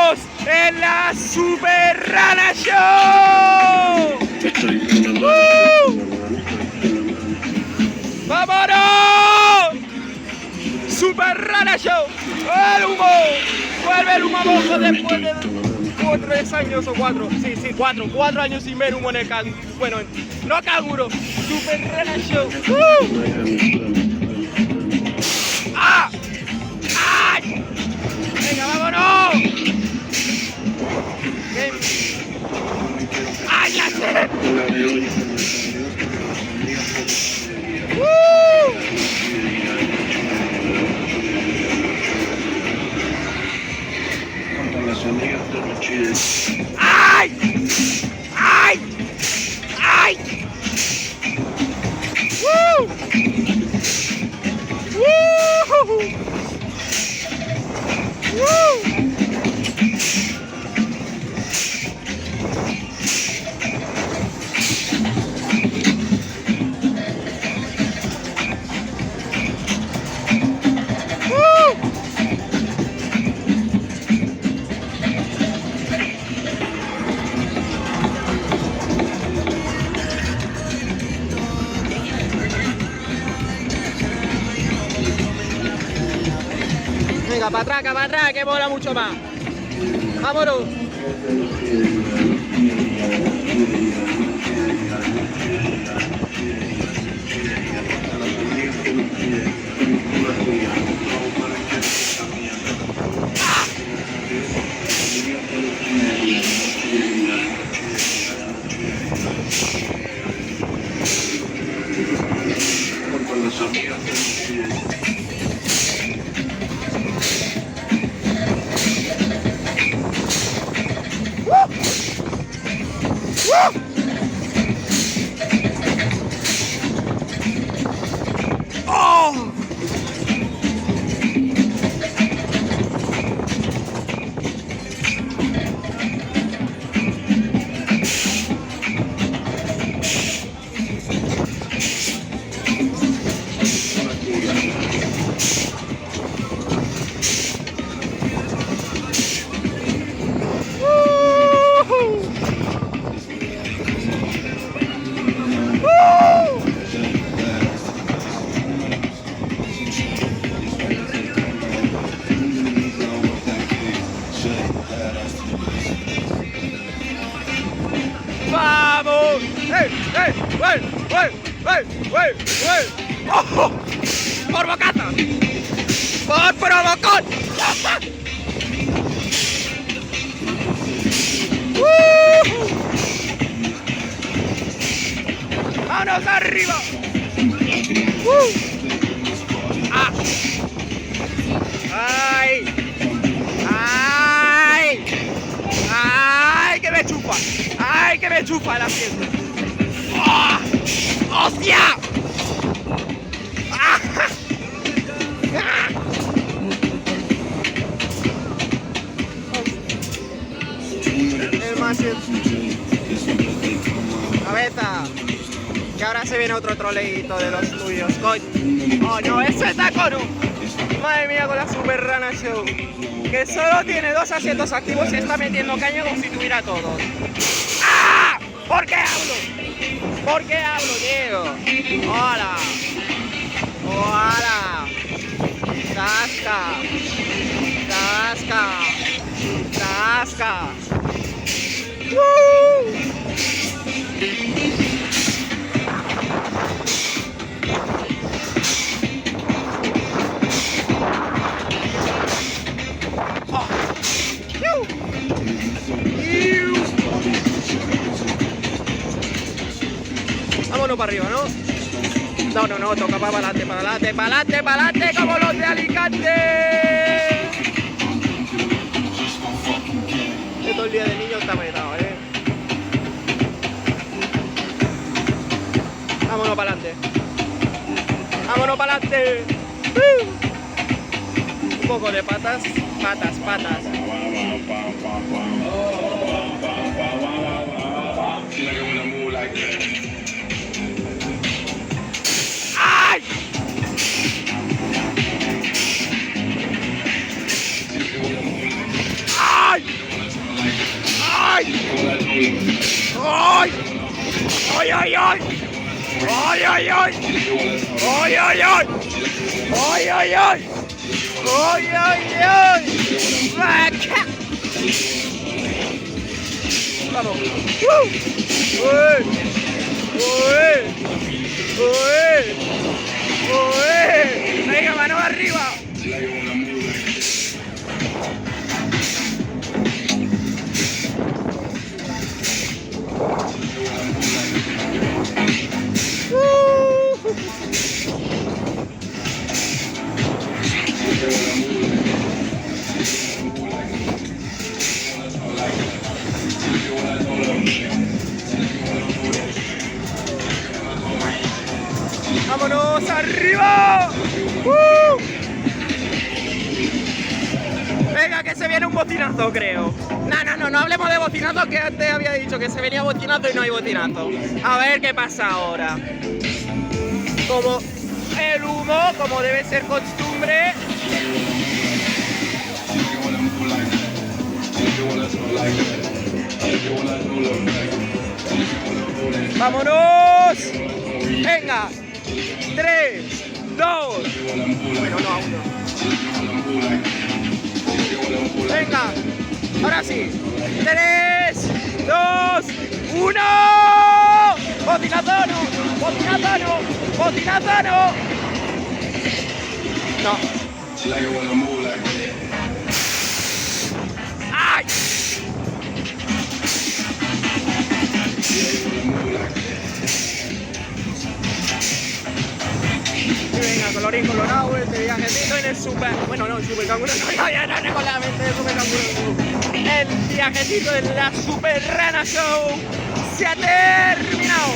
estamos en la Super Rana Show. ¡Vámonos! Super Rana Show. ¡El humo! Vuelve el humo abajo después de 3 años o 4. Sí, 4 años sin ver humo en el canguro. Bueno, no canguro. Super Rana Show. ¡Ah! ¡Ay! ¡Venga, vámonos! ¡Ay, ya sé! ¡Ay! ¡Ay! ¡Ay! ¡Woo! ¡Woo! ¡Woo! Venga, para atrás, que mola mucho más. Vámonos. ¡Vamos! ¡Ey! ¡Ey! ¡Wey! ¡Wey! ¡Wey! ¡Wey! ¡Wey! ¡Ojo! ¡Por bocata! ¡Por provocón! ¡Vámonos arriba! ¡Ah! ¡Ay! ¡Ay! ¡Ay! ¡Que me chupa! ¡Ay! ¡Que me chupa la fiesta! ¡Oh! ¡Hostia! ¡Ah! ¡Ah! El Massive. Cabeza. Que ahora se viene otro troleíto de los tuyos, coño. Oh no, ese taco no. Madre mía con la Super Rana Show. Que solo tiene 2 asientos activos y está metiendo caña como si tuviera todos. ¡Ah! ¿Por qué hablo? ¿Por qué hablo, tío? ¡Hola! ¡Hola! ¡Tasca! ¡Tasca! ¡Tasca! Vámonos para arriba, ¿no? No, toca para adelante, como los de Alicante. Todo el día de niño está metado, Vámonos para adelante. Vámonos para adelante. Un poco de patas. ¡Ay! ¡Ay! ay, ay! ¡Ay, ay, ay! ¡Ay, ay, ay! ¡Ay, ay, ay! ¡Ay, ay, ay! ¡Vaca! Vamos. ¡Uy! ¡Uy! ¡Uy! ¡Uy! ¡Venga, mano arriba! ¡Vámonos arriba! Venga, que se viene un botinazo, creo. No hablemos de botinazo, que antes había dicho que se venía botinazo y no hay botinazo. A ver qué pasa ahora. Como el humo, como debe ser costumbre. ¡Vámonos! ¡Venga! 3, 2. Bueno, no, aún no. Venga, ahora sí. 3, 2, 1. ¡Botinazo no! ¡Botinazo no! ¡Botinazo no! No. ¡Ay! Y venga, colorín colorado, este viajecito en el super... Bueno, no, el super canguro, no, ya no recuerdo la mente del super canguro. El viajecito de la Super Rana Show se ha terminado.